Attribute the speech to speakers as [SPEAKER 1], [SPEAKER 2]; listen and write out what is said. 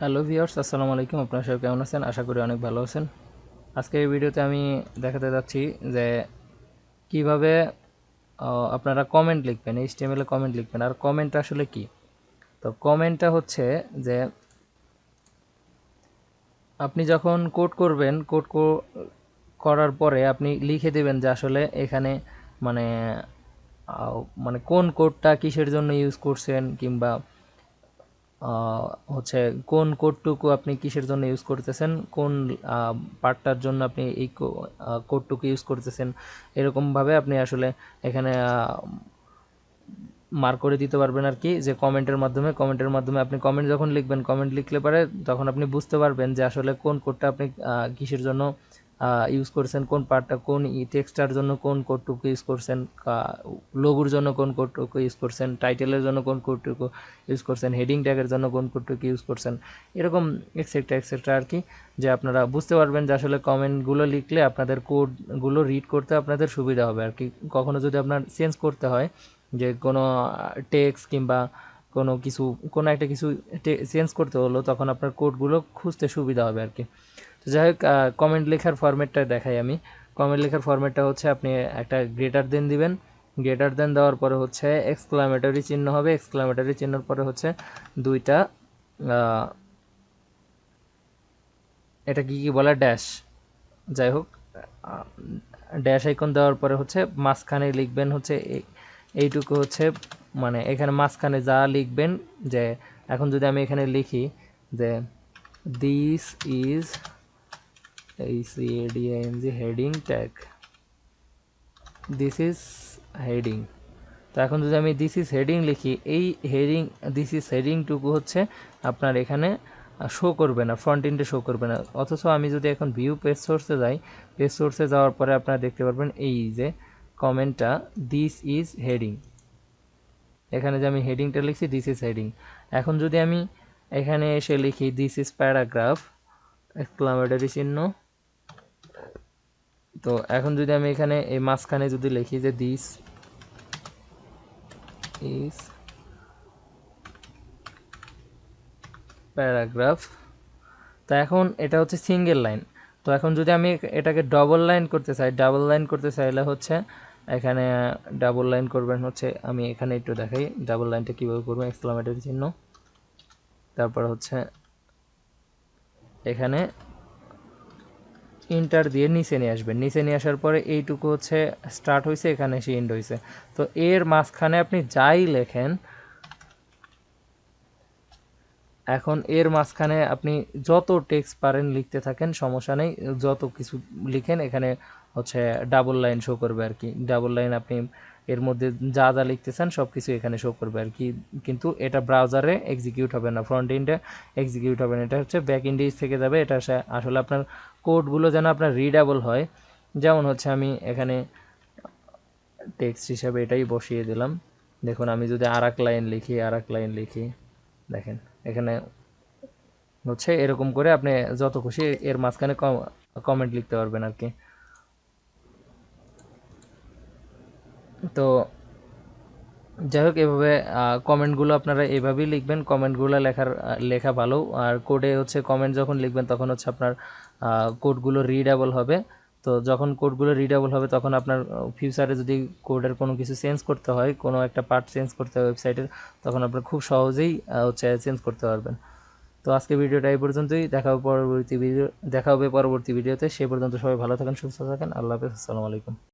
[SPEAKER 1] Hello viewers, আসসালামু আলাইকুম। আপনারা সবাই কেমন আছেন? আশা করি অনেক ভালো আছেন। আজকের এই ভিডিওতে আমি দেখাতে যাচ্ছি যে কিভাবে আপনারা কমেন্ট লিখবেন, HTML এ কমেন্ট লিখবেন। আর কমেন্ট আসলে কি? তো কমেন্টটা হচ্ছে যে আপনি যখন কোড করবেন, করার পরে আপনি লিখে দেবেন যে আসলে এখানে মানে মানে কোন কোডটা কিসের জন্য ইউজ করছেন, কিংবা হচ্ছে কোন কোডটুকু আপনি কিসের জন্য ইউজ করতেছেন, কোন পার্টটার জন্য আপনি এই কোডটুকু ইউজ করতেছেন। এরকমভাবে আপনি আসলে এখানে মার্ক করে দিতে পারবেন আর কি, যে কমেন্টের মাধ্যমে আপনি কমেন্ট যখন লিখবেন, কমেন্ট লিখলে পারে তখন আপনি বুঝতে পারবেন যে আসলে কোন কোডটা আপনি কিসের জন্য ইউজ করছেন, কোন পার্টটা, কোন টেক্সটার জন্য কোন কোডটুকু ইউজ করছেন, লোগোর জন্য কোন কোডটুকু ইউজ করছেন, টাইটেলের জন্য কোন কোডটুকু ইউজ করছেন, হেডিং ট্যাগের জন্য কোন কোডটুকু ইউজ করছেন, এরকম এক্সেট্রা এক্সেট্রা আর কি। যে আপনারা বুঝতে পারবেন যে আসলে কমেন্টগুলো লিখলে আপনাদের কোডগুলো রিড করতে আপনাদের সুবিধা হবে আর কি। কখনো যদি আপনার চেঞ্জ করতে হয়, যে কোনো টেক্সট কিংবা কোনো কিছু, কোনো একটা কিছু চেঞ্জ করতে হলো, তখন আপনার কোডগুলো খুঁজতে সুবিধা হবে আর কি। তো যাই হোক, কমেন্ট লেখার ফরম্যাটটা দেখাই আমি। কমেন্ট লেখার ফরম্যাটটা হচ্ছে আপনি একটা গ্রেটার দেন দিবেন। গ্রেটার দেন দেওয়ার পরে হচ্ছে এক্সক্লামেটরি চিহ্ন হবে। এক্সক্লামেটরি চিহ্নর পরে হচ্ছে দুইটা এটা কি বলে, ড্যাশ। যাই হোক, ড্যাশ আইকন দেওয়ার পরে হচ্ছে মাঝখানে লিখবেন হচ্ছে এইটুকু হচ্ছে, মানে এখানে মাঝখানে যা লিখবেন, যে এখন যদি আমি এখানে লিখি যে this is heading tag, this is heading. তো এখন যদি আমি দিস ইজ হেডিং লিখি, এই হেডিং, দিস ইজ হেডিংটুকু হচ্ছে আপনার এখানে শো করবে না, ফ্রন্ট এন্ডে শো করবে না। অথচ আমি যদি এখন ভিউ পেজ সোর্সে যাই, পেজ সোর্সে যাওয়ার পরে আপনারা দেখতে পারবেন এই যে কমেন্টটা দিস ইজ হেডিং, এখানে যে আমি হেডিংটা লিখছি দিস ইজ হেডিং। এখন যদি আমি এখানে এসে লিখি দিস ইজ প্যারাগ্রাফ, এক্সক্লামেটরি চিহ্ন। তো এখন যদি আমি এখানে এই মাঝখানে যদি লিখি যে দিস ইজ প্যারাগ্রাফ, তো এখন এটা হচ্ছে সিঙ্গেল লাইন। তো এখন যদি আমি এটাকে ডবল লাইন করতে চাই, ডাবল লাইন করতে চাইলে হচ্ছে এখানে ডাবল লাইন করবেন হচ্ছে, আমি এখানে একটু দেখাই ডাবল লাইনটা কীভাবে করবেন। এক্সক্লামেটরি চিহ্ন, তারপর হচ্ছে এখানে ইন্টার দিয়ে নিচে নিয়ে আসবেন। নিচে নিয়ে আসার পরে এইটুকু হচ্ছে স্টার্ট হয়েছে, এখানে এসে এন্ড হয়েছে। তো এর মাঝখানে আপনি যাই লেখেন, এখন এর মাঝখানে আপনি যত টেক্সট পারেন লিখতে থাকেন, সমস্যা নেই। যত কিছু লিখেন এখানে হচ্ছে ডাবল লাইন শো করবে আর কি। ডাবল লাইন আপনি এর মধ্যে যা যা লিখতেছেন সব কিছু এখানে শো করবে আর কি। কিন্তু এটা ব্রাউজারে এক্সিকিউট হবে না, ফ্রন্ট এন্ডে এক্সিকিউট হবে না, এটা হচ্ছে ব্যাক এন্ডে থেকে যাবে। এটা আসলে আপনার কোডগুলো যেন আপনার রিডেবল হয়। যেমন হচ্ছে আমি এখানে টেক্সট হিসাবে এটাই বসিয়ে দিলাম। দেখুন, আমি যদি আর এক লাইন লিখি, দেখেন এখানে হচ্ছে এরকম করে আপনি যত খুশি এর মাঝখানে কমেন্ট লিখতে পারবেন আর কি। তো যাই হোক, এভাবে কমেন্টগুলো আপনারা এভাবেই লিখবেন। কমেন্টগুলো লেখা ভালো। আর কোডে হচ্ছে কমেন্ট যখন লিখবেন তখন হচ্ছে আপনার কোডগুলো রিডেবল হবে। তো যখন কোডগুলো রিডেবল হবে তখন আপনার ফিউচারে যদি কোডের কোনো কিছু চেঞ্জ করতে হয়, কোনো একটা পার্ট চেঞ্জ করতে হয় ওয়েবসাইটের, তখন আপনার খুব সহজেই হচ্ছে চেঞ্জ করতে পারবেন। তো আজকে ভিডিওটা এই পর্যন্তই। দেখা হবে পরবর্তী ভিডিওতে। সে পর্যন্ত সবাই ভালো থাকেন, সুস্থ থাকেন। আল্লাহ হাফেজ, আসসালামু আলাইকুম।